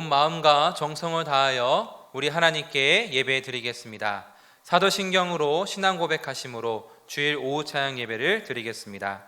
온 마음과 정성을 다하여 우리 하나님께 예배 드리겠습니다. 사도신경으로 신앙 고백하심으로 주일 오후 찬양 예배를 드리겠습니다.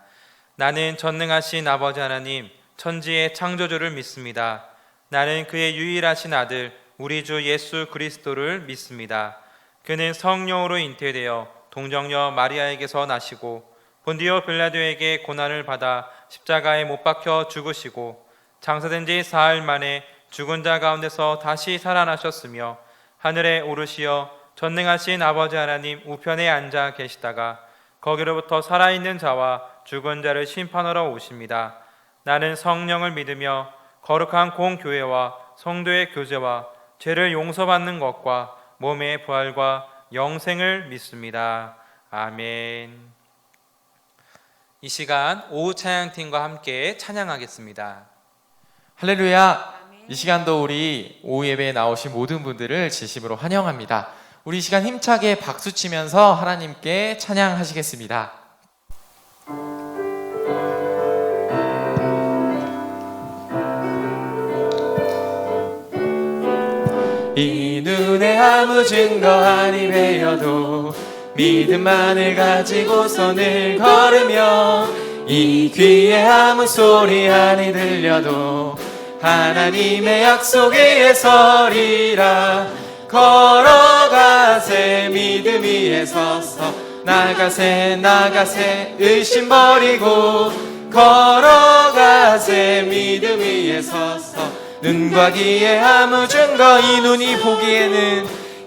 나는 전능하신 아버지 하나님, 천지의 창조주를 믿습니다. 나는 그의 유일하신 아들 우리 주 예수 그리스도를 믿습니다. 그는 성령으로 잉태되어 동정녀 마리아에게서 나시고 본디오 빌라도에게 고난을 받아 십자가에 못 박혀 죽으시고 장사된 지 사흘 만에 죽은 자 가운데서 다시 살아나셨으며 하늘에 오르시어 전능하신 아버지 하나님 우편에 앉아 계시다가 거기로부터 살아있는 자와 죽은 자를 심판하러 오십니다. 나는 성령을 믿으며 거룩한 공교회와 성도의 교제와 죄를 용서받는 것과 몸의 부활과 영생을 믿습니다. 아멘. 이 시간 오후 찬양팀과 함께 찬양하겠습니다. 할렐루야. 이 시간도 우리 오후 예배에 나오신 모든 분들을 진심으로 환영합니다. 우리 이 시간 힘차게 박수치면서 하나님께 찬양하시겠습니다. 이 눈에 아무 증거 아니 배여도 믿음만을 가지고서 늘 걸으며 이 귀에 아무 소리 아니 들려도 하나님의 약속 위에 서리라. 걸어가세 믿음 위에 서서 나가세 나가세 의심 버리고 걸어가세 믿음 위에 서서 눈과 귀에 아무 증거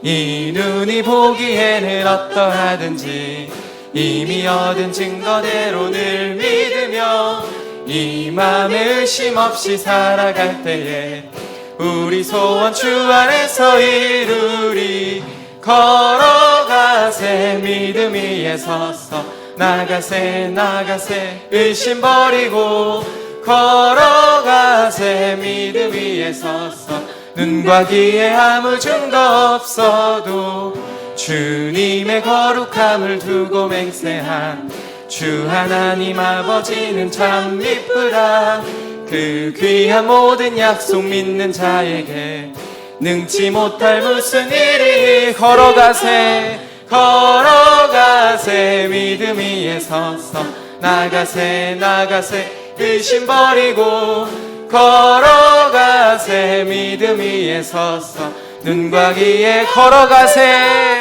이 눈이 보기에는 어떠하든지 이미 얻은 증거대로 늘 믿으며 이 맘에 의심 없이 살아갈 때에 우리 소원 주 안에서 이루리. 걸어가세 믿음 위에 서서 나가세 나가세 의심 버리고 걸어가세 믿음 위에 서서 눈과 귀에 아무 증거 없어도 주님의 거룩함을 두고 맹세한 주 하나님 아버지는 참 이쁘다. 그 귀한 모든 약속 믿는 자에게 능치 못할 무슨 일이. 걸어가세 걸어가세 믿음 위에 서서 나가세 나가세 의심 버리고 걸어가세 믿음 위에 서서 눈과 귀에 걸어가세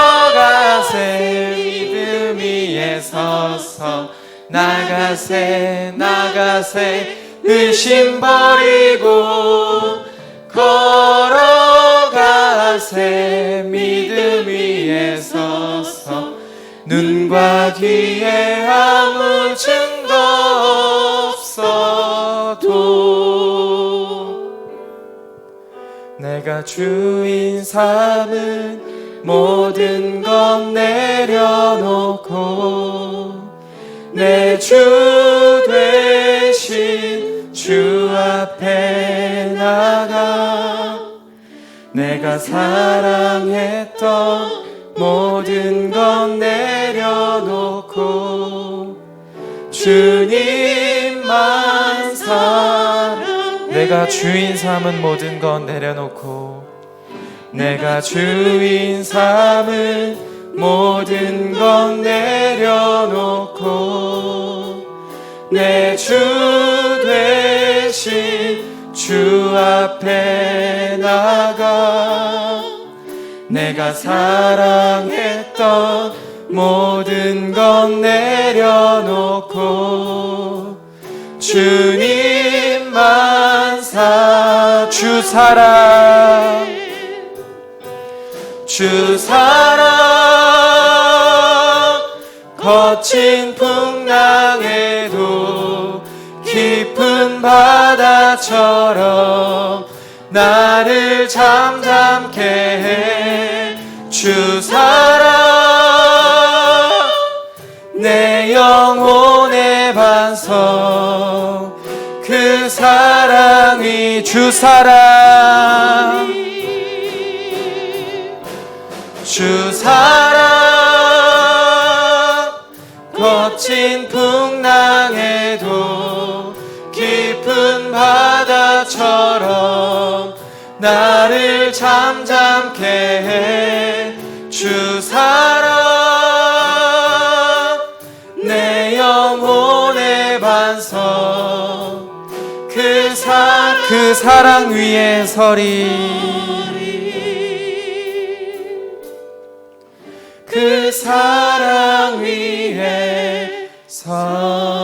걸어가세 믿음 위에 서서 나가세 나가세 의심 버리고 걸어가세 믿음 위에 서서 눈과 귀에 아무 증거 없어도 내가 주인 삼은 모든 것 내려놓고 내 주 되신 주 앞에 나가 내가 사랑했던 모든 것 내려놓고 주님만 사랑 내가 주인 삼은 모든 것 내려놓고 내가 주인 삼은 모든 것 내려놓고 내 주 되신 주 앞에 나가 내가 사랑했던 모든 것 내려놓고 주님만 주 사랑 거친 풍랑에도 깊은 바다처럼 나를 잠잠케 해. 주 사랑 내 영혼의 반석 그 사랑이 주 사랑 거친 풍랑에도 깊은 바다 나를 잠잠케 해 주사랑 내 영혼의 반석 그 사랑 위에 서리 그 사랑 위에 서리.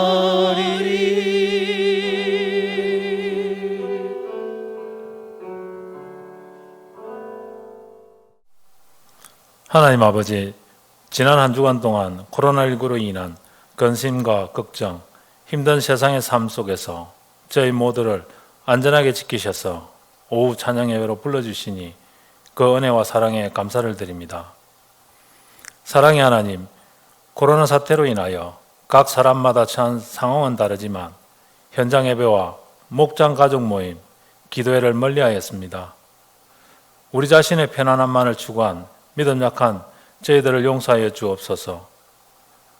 하나님 아버지, 지난 한 주간 동안 코로나19로 인한 근심과 걱정, 힘든 세상의 삶 속에서 저희 모두를 안전하게 지키셔서 오후 찬양 예배로 불러주시니 그 은혜와 사랑에 감사를 드립니다. 사랑의 하나님, 코로나 사태로 인하여 각 사람마다 처한 상황은 다르지만 현장 예배와 목장 가족 모임, 기도회를 멀리하였습니다. 우리 자신의 편안함만을 추구한 믿음 약한 저희들을 용서하여 주옵소서.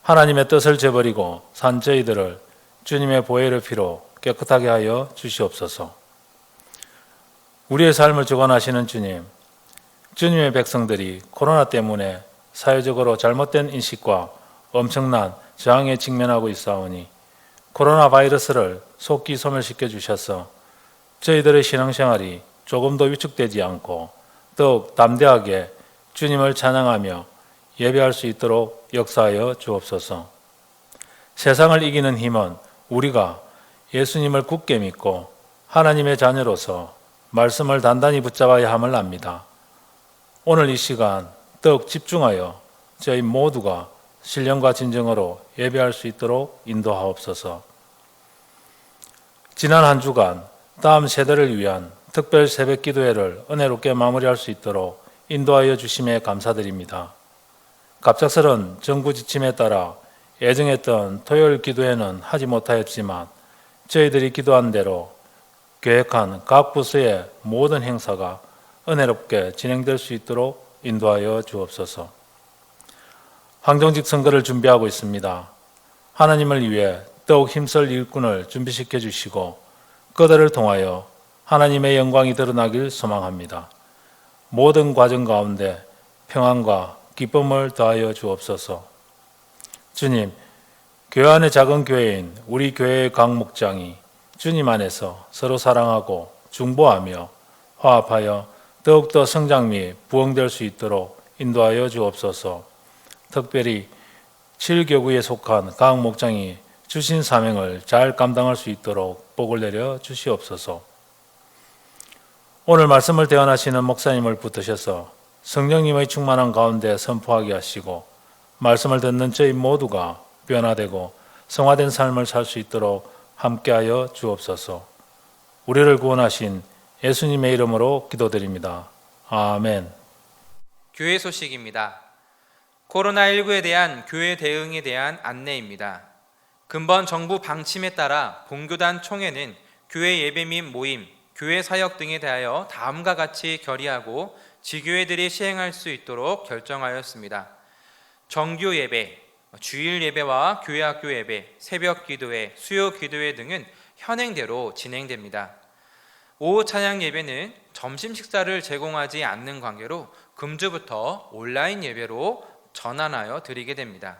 하나님의 뜻을 저버리고 산 저희들을 주님의 보혈의 피로 깨끗하게 하여 주시옵소서. 우리의 삶을 주관하시는 주님, 주님의 백성들이 코로나 때문에 사회적으로 잘못된 인식과 엄청난 저항에 직면하고 있사오니 코로나 바이러스를 속기 소멸시켜 주셔서 저희들의 신앙생활이 조금 더 위축되지 않고 더욱 담대하게 주님을 찬양하며 예배할 수 있도록 역사하여 주옵소서. 세상을 이기는 힘은 우리가 예수님을 굳게 믿고 하나님의 자녀로서 말씀을 단단히 붙잡아야 함을 압니다. 오늘 이 시간 더욱 집중하여 저희 모두가 신령과 진정으로 예배할 수 있도록 인도하옵소서. 지난 한 주간 다음 세대를 위한 특별 새벽 기도회를 은혜롭게 마무리할 수 있도록 인도하여 주심에 감사드립니다. 갑작스런 정부 지침에 따라 예정했던 토요일 기도회는 하지 못하였지만 저희들이 기도한 대로 계획한 각 부서의 모든 행사가 은혜롭게 진행될 수 있도록 인도하여 주옵소서. 황정직 선거를 준비하고 있습니다. 하나님을 위해 더욱 힘쓸 일꾼을 준비시켜 주시고 그들을 통하여 하나님의 영광이 드러나길 소망합니다. 모든 과정 가운데 평안과 기쁨을 더하여 주옵소서. 주님, 교회 안의 작은 교회인 우리 교회의 각 목장이 주님 안에서 서로 사랑하고 중보하며 화합하여 더욱더 성장 및 부흥될 수 있도록 인도하여 주옵소서. 특별히 7교구에 속한 각 목장이 주신 사명을 잘 감당할 수 있도록 복을 내려 주시옵소서. 오늘 말씀을 대언하시는 목사님을 붙드셔서 성령님의 충만한 가운데 선포하게 하시고 말씀을 듣는 저희 모두가 변화되고 성화된 삶을 살 수 있도록 함께하여 주옵소서. 우리를 구원하신 예수님의 이름으로 기도드립니다. 아멘. 교회 소식입니다. 코로나19에 대한 교회 대응에 대한 안내입니다. 근본 정부 방침에 따라 본교단 총회는 교회 예배 및 모임, 교회 사역 등에 대하여 다음과 같이 결의하고 지교회들이 시행할 수 있도록 결정하였습니다. 정규 예배, 주일 예배와 교회 학교 예배, 새벽 기도회, 수요 기도회 등은 현행대로 진행됩니다. 오후 찬양 예배는 점심 식사를 제공하지 않는 관계로 금주부터 온라인 예배로 전환하여 드리게 됩니다.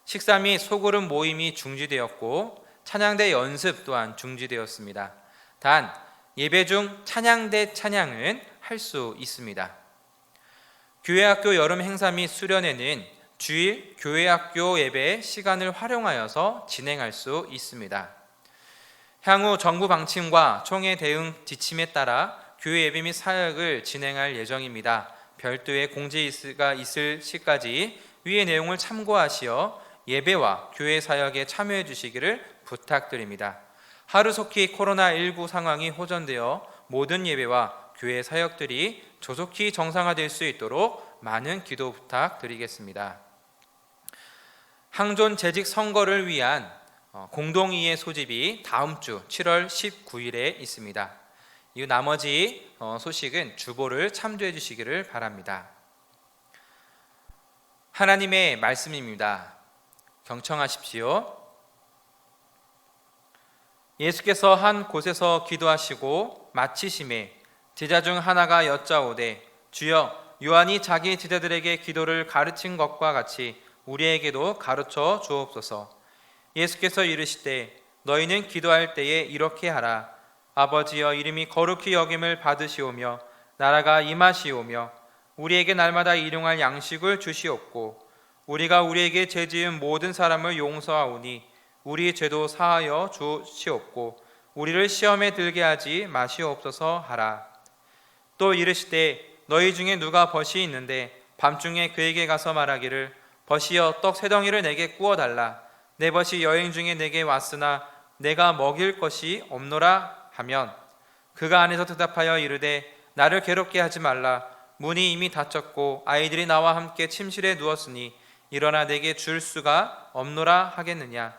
식사 및 소그룹 모임이 중지되었고 찬양대 연습 또한 중지되었습니다. 단 예배 중 찬양대 찬양은 할 수 있습니다. 교회학교 여름 행사 및 수련회는 주일 교회학교 예배 시간을 활용하여서 진행할 수 있습니다. 향후 정부 방침과 총회 대응 지침에 따라 교회 예배 및 사역을 진행할 예정입니다. 별도의 공지가 있을 시까지 위의 내용을 참고하시어 예배와 교회 사역에 참여해 주시기를 부탁드립니다. 하루속히 코로나19 상황이 호전되어 모든 예배와 교회 사역들이 조속히 정상화될 수 있도록 많은 기도 부탁드리겠습니다. 항존 재직 선거를 위한 공동의회 소집이 다음 주 7월 19일에 있습니다. 이 나머지 소식은 주보를 참조해 주시기를 바랍니다. 하나님의 말씀입니다. 경청하십시오. 예수께서 한 곳에서 기도하시고 마치심에 제자 중 하나가 여짜오되 주여 요한이 자기 제자들에게 기도를 가르친 것과 같이 우리에게도 가르쳐 주옵소서. 예수께서 이르시되 너희는 기도할 때에 이렇게 하라. 아버지여 이름이 거룩히 여김을 받으시오며 나라가 임하시오며 우리에게 날마다 일용할 양식을 주시옵고 우리가 우리에게 죄지은 모든 사람을 용서하오니 우리 죄도 사하여 주시옵고 우리를 시험에 들게 하지 마시옵소서 하라. 또 이르시되 너희 중에 누가 벗이 있는데 밤중에 그에게 가서 말하기를 벗이여 떡 세 덩이를 내게 구워 달라. 내 벗이 여행 중에 내게 왔으나 내가 먹일 것이 없노라 하면 그가 안에서 대답하여 이르되 나를 괴롭게 하지 말라. 문이 이미 닫혔고 아이들이 나와 함께 침실에 누웠으니 일어나 내게 줄 수가 없노라 하겠느냐.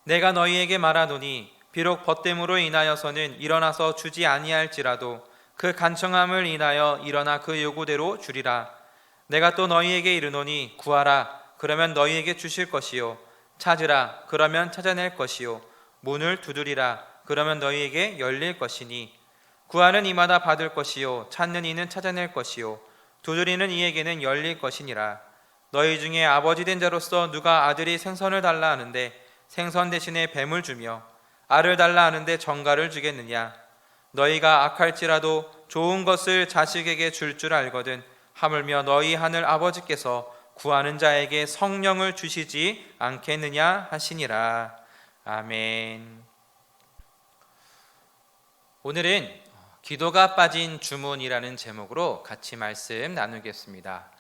내가 너희에게 말하노니 비록 벗됨으로 인하여서는 일어나서 주지 아니할지라도 그 간청함을 인하여 일어나 그 요구대로 주리라. 내가 또 너희에게 이르노니 구하라 그러면 너희에게 주실 것이요 찾으라 그러면 찾아낼 것이요 문을 두드리라 그러면 너희에게 열릴 것이니 구하는 이마다 받을 것이요 찾는 이는 찾아낼 것이요 두드리는 이에게는 열릴 것이니라. 너희 중에 아버지 된 자로서 누가 아들이 생선을 달라 하는데 생선 대신에 뱀을 주며 알을 달라 하는데 정갈을 주겠느냐. 너희가 악할지라도 좋은 것을 자식에게 줄 줄 알거든 하물며 너희 하늘 아버지께서 구하는 자에게 성령을 주시지 않겠느냐 하시니라. 아멘. 오늘은 기도가 빠진 주문이라는 제목으로 같이 말씀 나누겠습니다.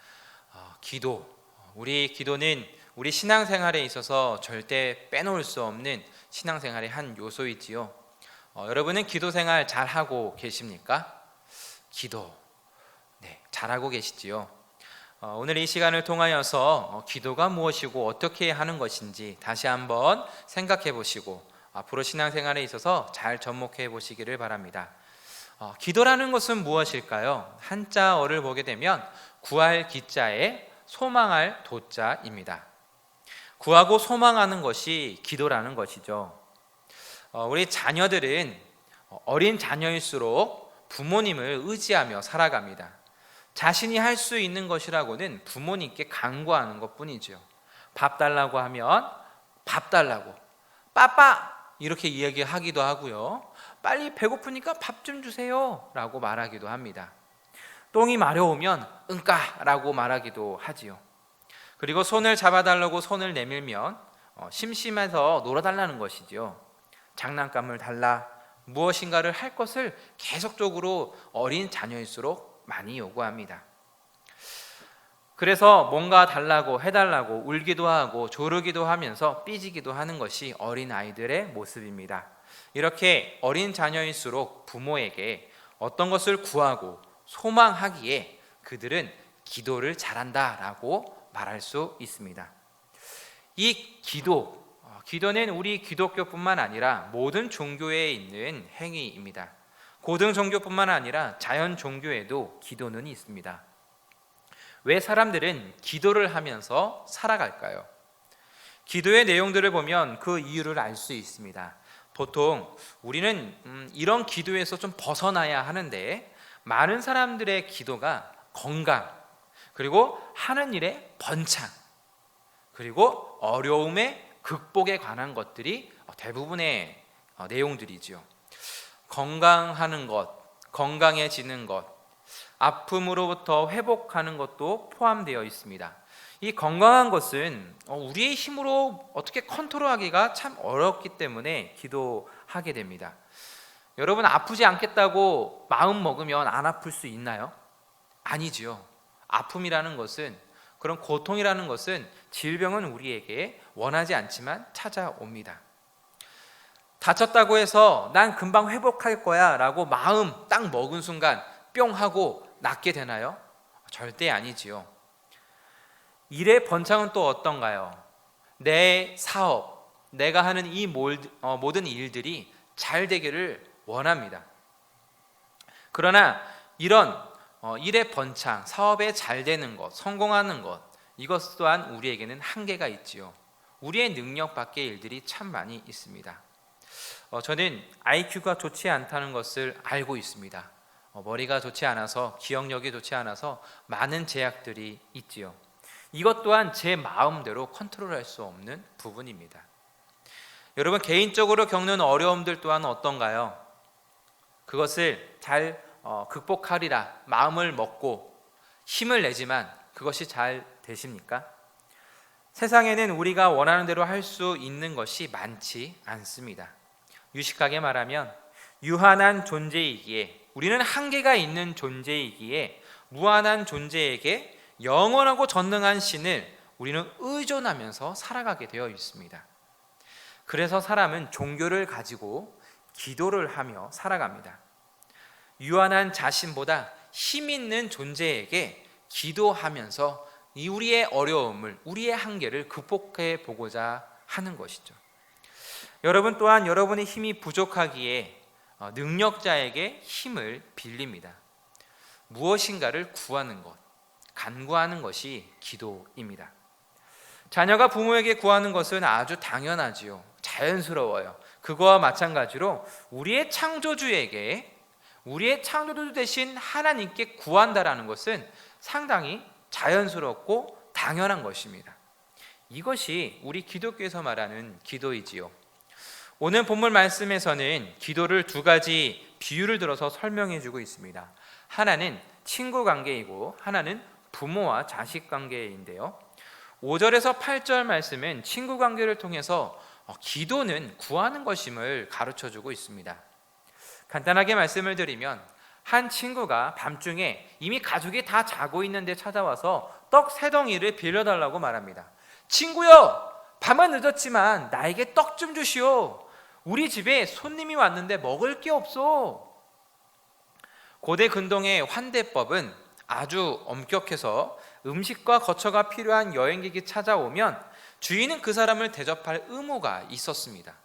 기도. 우리 기도는 우리 신앙생활에 있어서 절대 빼놓을 수 없는 신앙생활의 한 요소이지요. 여러분은 기도생활 잘하고 계십니까? 기도. 네, 잘하고 계시지요. 오늘 이 시간을 통하여서 기도가 무엇이고 어떻게 하는 것인지 다시 한번 생각해 보시고 앞으로 신앙생활에 있어서 잘 접목해 보시기를 바랍니다. 기도라는 것은 무엇일까요? 한자어를 보게 되면 구할 기자에 소망할 도자입니다. 구하고 소망하는 것이 기도라는 것이죠. 우리 자녀들은 어린 자녀일수록 부모님을 의지하며 살아갑니다. 자신이 할 수 있는 것이라고는 부모님께 간구하는 것뿐이죠. 밥 달라고 하면 밥 달라고 빠빠 이렇게 이야기하기도 하고요. 빨리 배고프니까 밥 좀 주세요 라고 말하기도 합니다. 똥이 마려우면 응까 라고 말하기도 하지요. 그리고 손을 잡아달라고 손을 내밀면 심심해서 놀아달라는 것이지요. 장난감을 달라 무엇인가를 할 것을 계속적으로 어린 자녀일수록 많이 요구합니다. 그래서 뭔가 달라고 해달라고 울기도 하고 조르기도 하면서 삐지기도 하는 것이 어린 아이들의 모습입니다. 이렇게 어린 자녀일수록 부모에게 어떤 것을 구하고 소망하기에 그들은 기도를 잘한다라고 말할 수 있습니다. 이 기도는 우리 기독교뿐만 아니라 모든 종교에 있는 행위입니다. 고등 종교뿐만 아니라 자연 종교에도 기도는 있습니다. 왜 사람들은 기도를 하면서 살아갈까요? 기도의 내용들을 보면 그 이유를 알 수 있습니다. 보통 우리는 이런 기도에서 좀 벗어나야 하는데 많은 사람들의 기도가 건강, 그리고 하는 일의 번창, 그리고 어려움의 극복에 관한 것들이 대부분의 내용들이죠. 건강하는 것, 건강해지는 것, 아픔으로부터 회복하는 것도 포함되어 있습니다. 이 건강한 것은 우리의 힘으로 어떻게 컨트롤하기가 참 어렵기 때문에 기도하게 됩니다. 여러분 아프지 않겠다고 마음 먹으면 안 아플 수 있나요? 아니지요. 아픔이라는 것은, 그런 고통이라는 것은, 질병은 우리에게 원하지 않지만 찾아옵니다. 다쳤다고 해서 난 금방 회복할 거야 라고 마음 딱 먹은 순간 뿅 하고 낫게 되나요? 절대 아니지요. 일의 번창은 또 어떤가요? 내 사업, 내가 하는 이 모든 일들이 잘 되기를 원합니다. 그러나 이런 일의 번창, 사업에 잘 되는 것, 성공하는 것, 이것 또한 우리에게는 한계가 있지요. 우리의 능력 밖의 일들이 참 많이 있습니다. 저는 IQ가 좋지 않다는 것을 알고 있습니다. 머리가 좋지 않아서, 기억력이 좋지 않아서 많은 제약들이 있지요. 이것 또한 제 마음대로 컨트롤할 수 없는 부분입니다. 여러분, 개인적으로 겪는 어려움들 또한 어떤가요? 그것을 잘 극복하리라 마음을 먹고 힘을 내지만 그것이 잘 되십니까? 세상에는 우리가 원하는 대로 할 수 있는 것이 많지 않습니다. 유식하게 말하면 유한한 존재이기에, 우리는 한계가 있는 존재이기에 무한한 존재에게 영원하고 전능한 신을 우리는 의존하면서 살아가게 되어 있습니다. 그래서 사람은 종교를 가지고 기도를 하며 살아갑니다. 유한한 자신보다 힘 있는 존재에게 기도하면서 우리의 어려움을, 우리의 한계를 극복해 보고자 하는 것이죠. 여러분 또한 여러분의 힘이 부족하기에 능력자에게 힘을 빌립니다. 무엇인가를 구하는 것, 간구하는 것이 기도입니다. 자녀가 부모에게 구하는 것은 아주 당연하지요. 자연스러워요. 그거와 마찬가지로 우리의 창조주에게, 우리의 창조주 대신 하나님께 구한다라는 것은 상당히 자연스럽고 당연한 것입니다. 이것이 우리 기독교에서 말하는 기도이지요. 오늘 본문 말씀에서는 기도를 두 가지 비유를 들어서 설명해 주고 있습니다. 하나는 친구 관계이고 하나는 부모와 자식 관계인데요. 5절에서 8절 말씀은 친구 관계를 통해서 기도는 구하는 것임을 가르쳐 주고 있습니다. 간단하게 말씀을 드리면 한 친구가 밤중에 이미 가족이 다 자고 있는데 찾아와서 떡 3덩이를 빌려달라고 말합니다. 친구여, 밤은 늦었지만 나에게 떡 좀 주시오. 우리 집에 손님이 왔는데 먹을 게 없어. 고대 근동의 환대법은 아주 엄격해서 음식과 거처가 필요한 여행객이 찾아오면 주인은 그 사람을 대접할 의무가 있었습니다.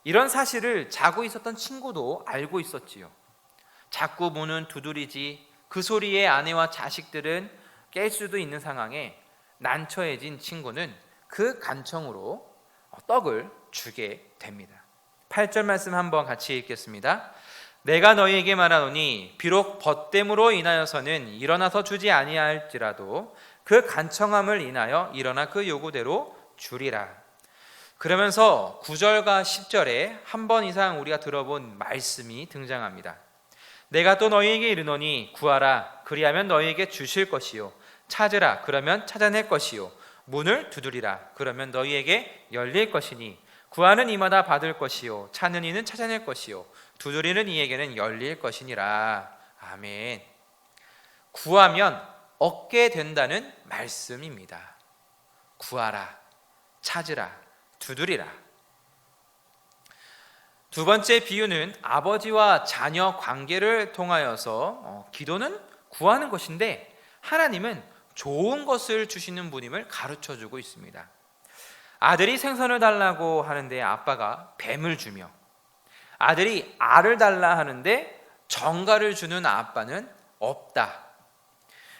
이런 사실을 자고 있었던 친구도 알고 있었지요. 자꾸 문은 두드리지 그 소리에 아내와 자식들은 깰 수도 있는 상황에 난처해진 친구는 그 간청으로 떡을 주게 됩니다. 8절 말씀 한번 같이 읽겠습니다. 내가 너희에게 말하노니 비록 벗됨으로 인하여서는 일어나서 주지 아니할지라도 그 간청함을 인하여 일어나 그 요구대로 주리라. 그러면서 9절과 10절에 한 번 이상 우리가 들어본 말씀이 등장합니다. 내가 또 너희에게 이르노니 구하라 그리하면 너희에게 주실 것이요 찾으라 그러면 찾아낼 것이요 문을 두드리라 그러면 너희에게 열릴 것이니 구하는 이마다 받을 것이요 찾는 이는 찾아낼 것이요 두드리는 이에게는 열릴 것이니라. 아멘. 구하면 얻게 된다는 말씀입니다. 구하라, 찾으라, 두드리라. 두 번째 비유는 아버지와 자녀 관계를 통하여서 기도는 구하는 것인데 하나님은 좋은 것을 주시는 분임을 가르쳐주고 있습니다. 아들이 생선을 달라고 하는데 아빠가 뱀을 주며, 아들이 알을 달라 하는데 정갈을 주는 아빠는 없다.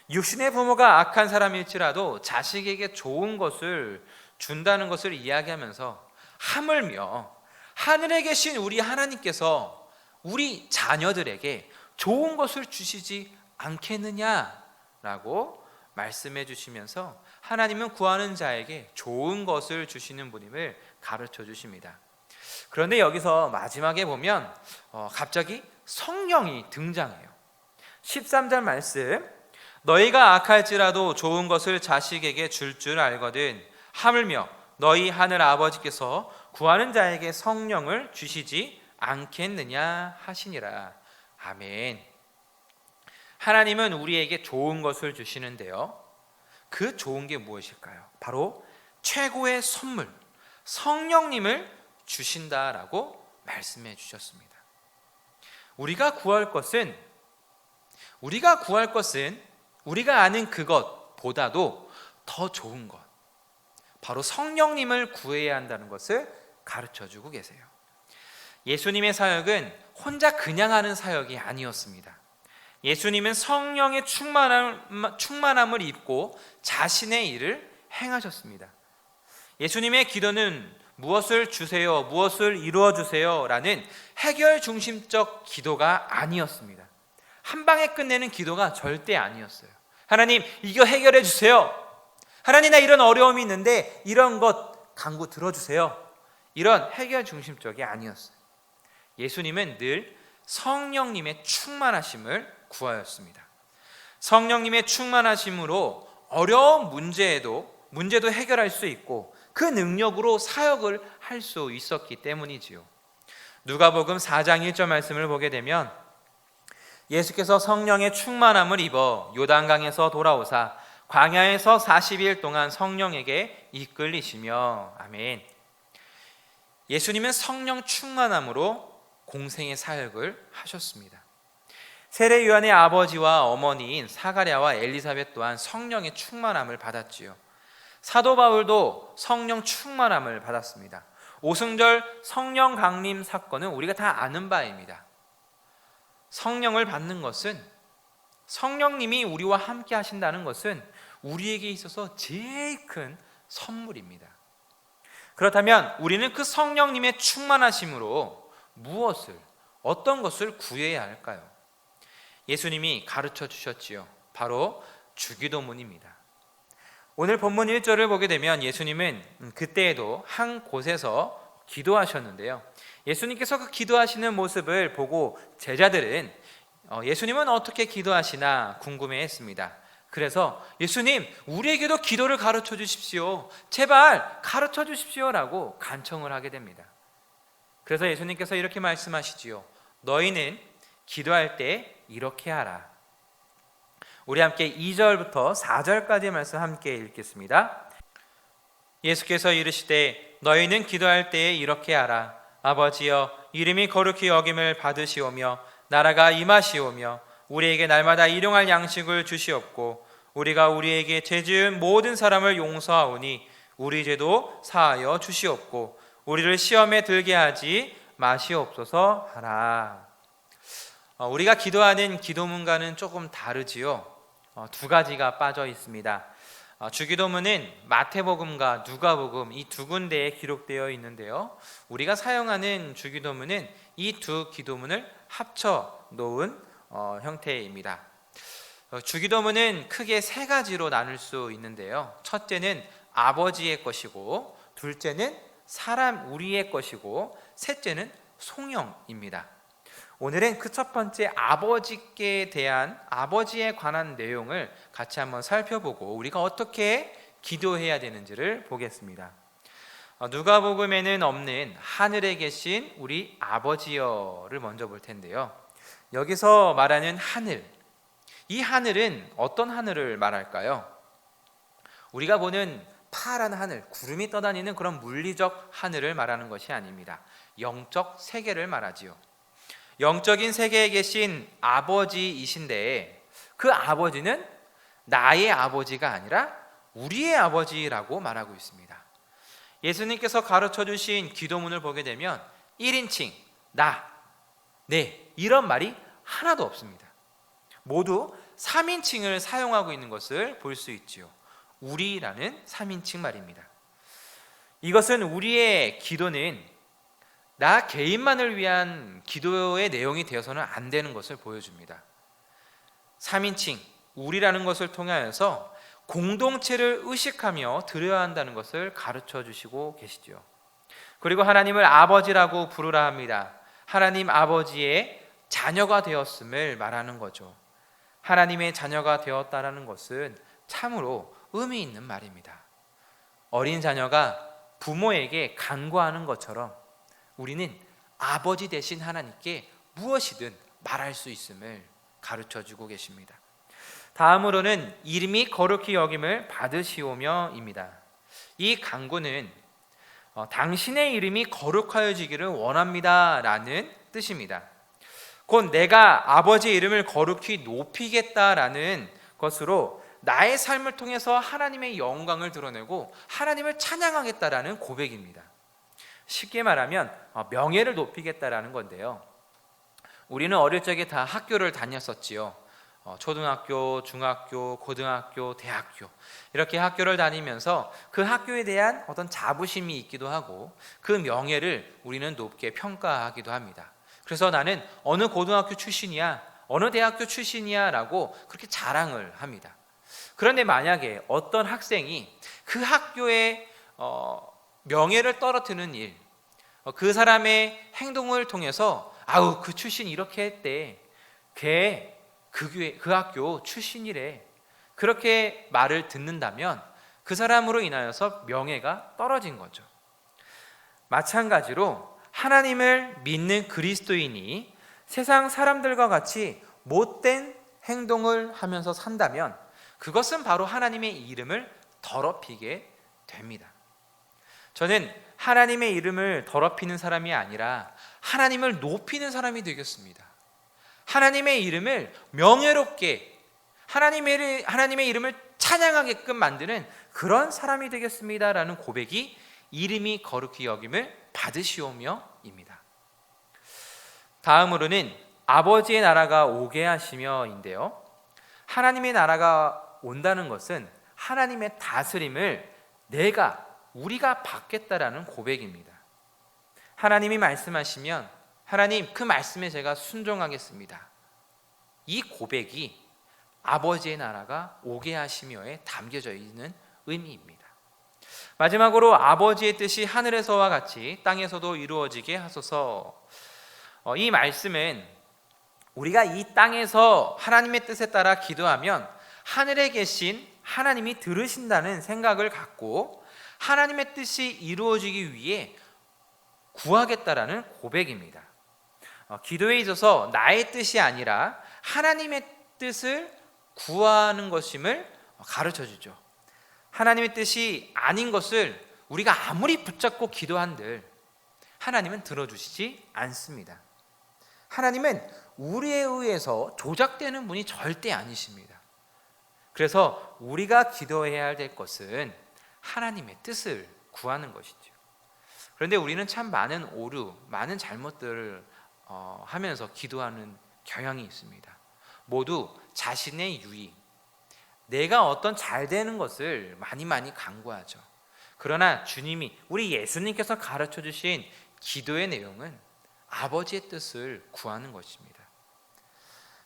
육신의 부모가 악한 사람일지라도 자식에게 좋은 것을 준다는 것을 이야기하면서 하물며 하늘에 계신 우리 하나님께서 우리 자녀들에게 좋은 것을 주시지 않겠느냐라고 말씀해 주시면서 하나님은 구하는 자에게 좋은 것을 주시는 분임을 가르쳐 주십니다. 그런데 여기서 마지막에 보면 갑자기 성령이 등장해요. 13절 말씀, 너희가 악할지라도 좋은 것을 자식에게 줄 줄 알거든 하물며 너희 하늘 아버지께서 구하는 자에게 성령을 주시지 않겠느냐 하시니라. 아멘. 하나님은 우리에게 좋은 것을 주시는데요, 그 좋은 게 무엇일까요? 바로 최고의 선물 성령님을 주신다라고 말씀해 주셨습니다. 우리가 구할 것은 우리가 아는 그것보다도 더 좋은 것, 바로 성령님을 구해야 한다는 것을 가르쳐주고 계세요. 예수님의 사역은 혼자 그냥 하는 사역이 아니었습니다. 예수님은 성령의 충만함을 입고 자신의 일을 행하셨습니다. 예수님의 기도는 무엇을 주세요, 무엇을 이루어 주세요 라는 해결 중심적 기도가 아니었습니다. 한 방에 끝내는 기도가 절대 아니었어요. 하나님, 이거 해결해 주세요. 하나님, 나 이런 어려움이 있는데 이런 것 간구 들어주세요. 이런 해결 중심적이 아니었어요. 예수님은 늘 성령님의 충만하심을 구하였습니다. 성령님의 충만하심으로 어려운 문제도 해결할 수 있고 그 능력으로 사역을 할 수 있었기 때문이지요. 누가복음 4장 1절 말씀을 보게 되면 예수께서 성령의 충만함을 입어 요단강에서 돌아오사 광야에서 40일 동안 성령에게 이끌리시며. 아멘. 예수님은 성령 충만함으로 공생의 사역을 하셨습니다. 세례 요한의 아버지와 어머니인 사가랴와 엘리사벳 또한 성령의 충만함을 받았지요. 사도 바울도 성령 충만함을 받았습니다. 오승절 성령 강림 사건은 우리가 다 아는 바입니다. 성령을 받는 것은, 성령님이 우리와 함께 하신다는 것은 우리에게 있어서 제일 큰 선물입니다. 그렇다면 우리는 그 성령님의 충만하심으로 어떤 것을 구해야 할까요? 예수님이 가르쳐 주셨지요. 바로 주기도문입니다. 오늘 본문 1절을 보게 되면 예수님은 그때에도 한 곳에서 기도하셨는데요. 예수님께서 그 기도하시는 모습을 보고 제자들은 예수님은 어떻게 기도하시나 궁금해했습니다. 그래서 예수님, 우리에게도 기도를 가르쳐 주십시오. 제발 가르쳐 주십시오라고 간청을 하게 됩니다. 그래서 예수님께서 이렇게 말씀하시지요. 너희는 기도할 때 이렇게 하라. 우리 함께 2절부터 4절까지의 말씀 함께 읽겠습니다. 예수께서 이르시되 너희는 기도할 때에 이렇게 하라. 아버지여, 이름이 거룩히 여김을 받으시오며 나라가 임하시오며 우리에게 날마다 일용할 양식을 주시옵고 우리가 우리에게 죄 지은 모든 사람을 용서하오니 우리 죄도 사하여 주시옵고 우리를 시험에 들게 하지 마시옵소서 하라. 우리가 기도하는 기도문과는 조금 다르지요. 두 가지가 빠져 있습니다. 주기도문은 마태복음과 누가복음 이 두 군데에 기록되어 있는데요. 우리가 사용하는 주기도문은 이 두 기도문을 합쳐 놓은 형태입니다. 주기도문은 크게 세 가지로 나눌 수 있는데요. 첫째는 아버지의 것이고, 둘째는 우리의 것이고, 셋째는 송영입니다. 오늘은 그 첫 번째 아버지에 관한 내용을 같이 한번 살펴보고 우리가 어떻게 기도해야 되는지를 보겠습니다. 누가복음에는 없는 하늘에 계신 우리 아버지여를 먼저 볼 텐데요. 여기서 말하는 하늘, 이 하늘은 어떤 하늘을 말할까요? 우리가 보는 파란 하늘, 구름이 떠다니는 그런 물리적 하늘을 말하는 것이 아닙니다. 영적 세계를 말하지요. 영적인 세계에 계신 아버지이신데 그 아버지는 나의 아버지가 아니라 우리의 아버지라고 말하고 있습니다. 예수님께서 가르쳐 주신 기도문을 보게 되면 1인칭, 나, 네 이런 말이 하나도 없습니다. 모두 3인칭을 사용하고 있는 것을 볼 수 있지요. 우리라는 3인칭 말입니다. 이것은 우리의 기도는 나 개인만을 위한 기도의 내용이 되어서는 안 되는 것을 보여줍니다. 3인칭, 우리라는 것을 통하여서 공동체를 의식하며 드려야 한다는 것을 가르쳐 주시고 계시죠. 그리고 하나님을 아버지라고 부르라 합니다. 하나님 아버지의 자녀가 되었음을 말하는 거죠. 하나님의 자녀가 되었다라는 것은 참으로 의미 있는 말입니다. 어린 자녀가 부모에게 간구하는 것처럼 우리는 아버지 되신 하나님께 무엇이든 말할 수 있음을 가르쳐주고 계십니다. 다음으로는 이름이 거룩히 여김을 받으시오며입니다. 이 간구는 당신의 이름이 거룩하여지기를 원합니다라는 뜻입니다. 곧 내가 아버지의 이름을 거룩히 높이겠다라는 것으로 나의 삶을 통해서 하나님의 영광을 드러내고 하나님을 찬양하겠다라는 고백입니다. 쉽게 말하면 명예를 높이겠다라는 건데요. 우리는 어릴 적에 다 학교를 다녔었지요. 초등학교, 중학교, 고등학교, 대학교 이렇게 학교를 다니면서 그 학교에 대한 어떤 자부심이 있기도 하고 그 명예를 우리는 높게 평가하기도 합니다. 그래서 나는 어느 고등학교 출신이야, 어느 대학교 출신이야 라고 그렇게 자랑을 합니다. 그런데 만약에 어떤 학생이 그 학교의 명예를 떨어뜨리는 일, 그 사람의 행동을 통해서 아우 그 출신 이렇게 했대, 걔 그 학교 출신이래, 그렇게 말을 듣는다면 그 사람으로 인하여서 명예가 떨어진 거죠. 마찬가지로 하나님을 믿는 그리스도인이 세상 사람들과 같이 못된 행동을 하면서 산다면 그것은 바로 하나님의 이름을 더럽히게 됩니다. 저는 하나님의 이름을 더럽히는 사람이 아니라 하나님을 높이는 사람이 되겠습니다. 하나님의 이름을 명예롭게, 하나님의 이름을 찬양하게끔 만드는 그런 사람이 되겠습니다라는 고백이 이름이 거룩히 여김을 받으시오며입니다. 다음으로는 아버지의 나라가 오게 하시며인데요, 하나님의 나라가 온다는 것은 하나님의 다스림을 우리가 받겠다라는 고백입니다. 하나님이 말씀하시면 하나님 그 말씀에 제가 순종하겠습니다. 이 고백이 아버지의 나라가 오게 하시며에 담겨져 있는 의미입니다. 마지막으로 아버지의 뜻이 하늘에서와 같이 땅에서도 이루어지게 하소서. 이 말씀은 우리가 이 땅에서 하나님의 뜻에 따라 기도하면 하늘에 계신 하나님이 들으신다는 생각을 갖고 하나님의 뜻이 이루어지기 위해 구하겠다라는 고백입니다. 기도에 있어서 나의 뜻이 아니라 하나님의 뜻을 구하는 것임을 가르쳐 주죠. 하나님의 뜻이 아닌 것을 우리가 아무리 붙잡고 기도한들 하나님은 들어주시지 않습니다. 하나님은 우리에 의해서 조작되는 분이 절대 아니십니다. 그래서 우리가 기도해야 될 것은 하나님의 뜻을 구하는 것이죠. 그런데 우리는 참 많은 오류, 많은 잘못들을 하면서 기도하는 경향이 있습니다. 모두 자신의 유익, 내가 어떤 잘 되는 것을 많이 간구하죠. 그러나 주님이, 우리 예수님께서 가르쳐 주신 기도의 내용은 아버지의 뜻을 구하는 것입니다.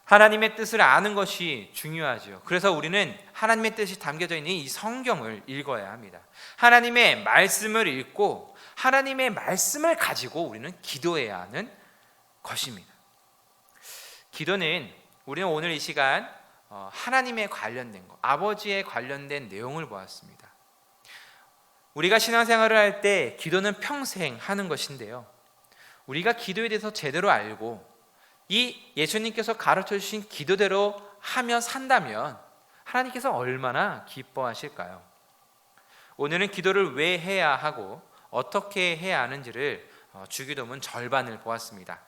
하나님의 뜻을 아는 것이 중요하죠. 그래서 우리는 하나님의 뜻이 담겨져 있는 이 성경을 읽어야 합니다. 하나님의 말씀을 읽고 하나님의 말씀을 가지고 우리는 기도해야 하는 것입니다. 기도는 우리는 오늘 이 시간 하나님에 관련된 것, 아버지에 관련된 내용을 보았습니다. 우리가 신앙생활을 할 때 기도는 평생 하는 것인데요, 우리가 기도에 대해서 제대로 알고 이 예수님께서 가르쳐 주신 기도대로 하며 산다면 하나님께서 얼마나 기뻐하실까요? 오늘은 기도를 왜 해야 하고 어떻게 해야 하는지를 주기도문 절반을 보았습니다.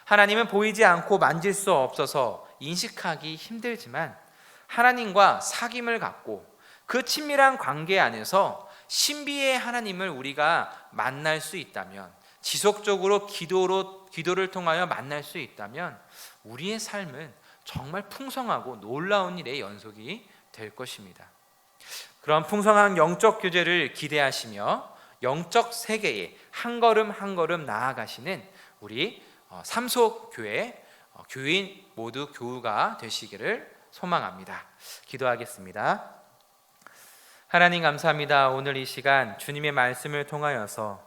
하나님은 보이지 않고 만질 수 없어서 인식하기 힘들지만 하나님과 사귐을 갖고 그 친밀한 관계 안에서 신비의 하나님을 우리가 만날 수 있다면, 지속적으로 기도를 통하여 만날 수 있다면 우리의 삶은 정말 풍성하고 놀라운 일의 연속이 될 것입니다. 그런 풍성한 영적 교제를 기대하시며 영적 세계에 한 걸음 한 걸음 나아가시는 우리 삼소교회 교인 모두 교우가 되시기를 소망합니다. 기도하겠습니다. 하나님 감사합니다. 오늘 이 시간 주님의 말씀을 통하여서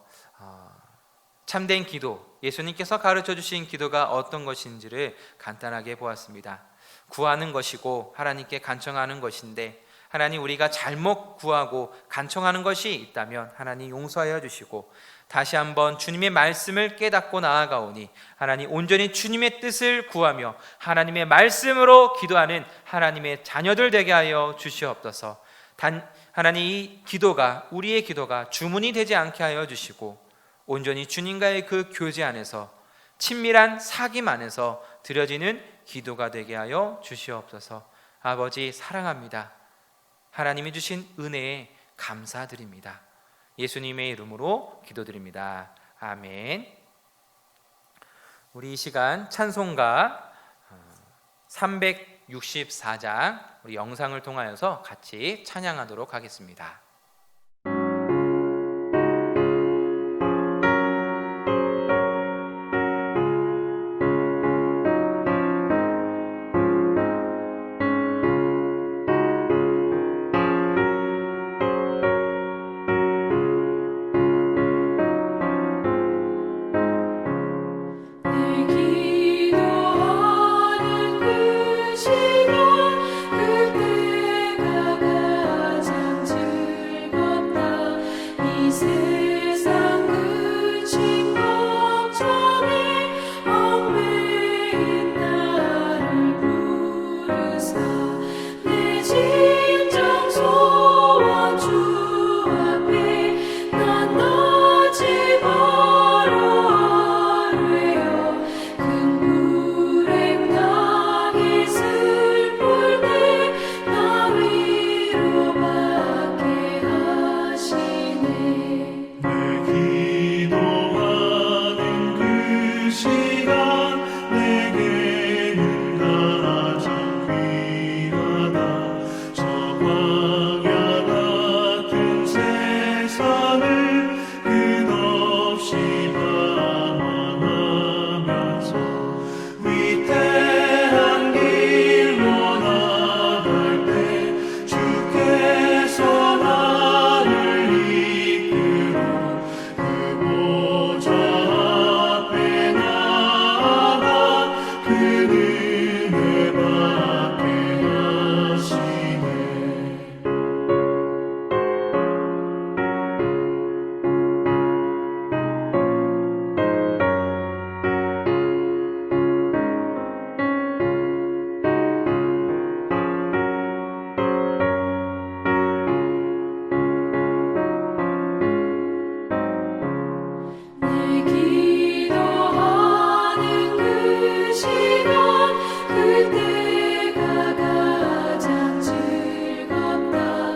참된 기도, 예수님께서 가르쳐 주신 기도가 어떤 것인지를 간단하게 보았습니다. 구하는 것이고 하나님께 간청하는 것인데, 하나님 우리가 잘못 구하고 간청하는 것이 있다면 하나님 용서하여 주시고 다시 한번 주님의 말씀을 깨닫고 나아가오니 하나님 온전히 주님의 뜻을 구하며 하나님의 말씀으로 기도하는 하나님의 자녀들 되게 하여 주시옵소서. 하나님 이 기도가, 우리의 기도가 주문이 되지 않게 하여 주시고 온전히 주님과의 그 교제 안에서, 친밀한 사귐 안에서 드려지는 기도가 되게 하여 주시옵소서. 아버지 사랑합니다. 하나님이 주신 은혜에 감사드립니다. 예수님의 이름으로 기도드립니다. 아멘. 우리 이 시간 찬송가 364장 우리 영상을 통하여서 같이 찬양하도록 하겠습니다. 광야 같은 세상을 끝없이 방황하면서 위태한 길로 나갈 때 주께서 나를 이끌어 그 보좌 앞에 나아가 그 은혜 받게 하시네. 내 기도하는 그 시간 그때가 가장 즐겁다.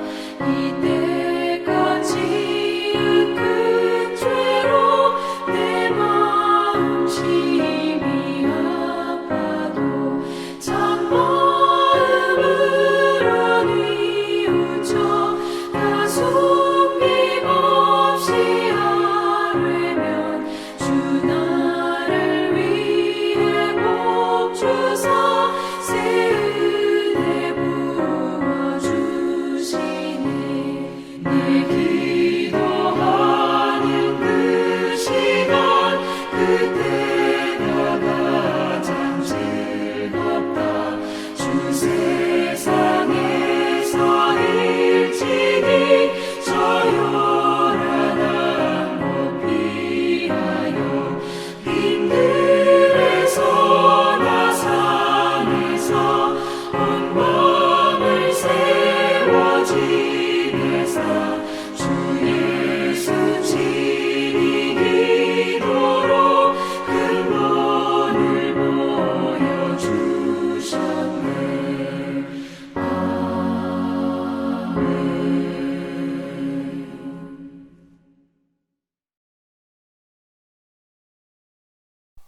이때까지는 큰 죄로 내 마음 심히 아파도 참 마음으로 뉘우쳐 다 숨김없이 아뢰면 주 나를 위해 복 주사 새 은혜 부어주시네. 내 기도하는 그 시간 그때가 가장 즐겁다. 주 세상에서 일찍이 저 요란한 곳 피하여 빈들에서나 산에서 온 밤을 세워 지내사 주 예수 친히 기도로 근본을 보여주셨네.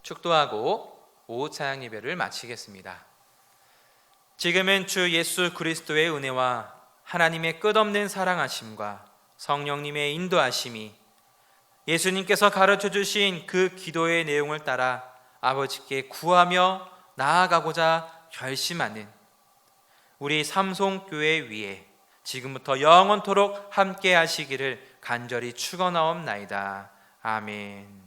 축도하고 오후 찬양 예배를 마치겠습니다. 지금은 주 예수 그리스도의 은혜와 하나님의 끝없는 사랑하심과 성령님의 인도하심이 예수님께서 가르쳐 주신 그 기도의 내용을 따라 아버지께 구하며 나아가고자 결심하는 우리 삼송교회 위에 지금부터 영원토록 함께 하시기를 간절히 축원하옵나이다. 아멘.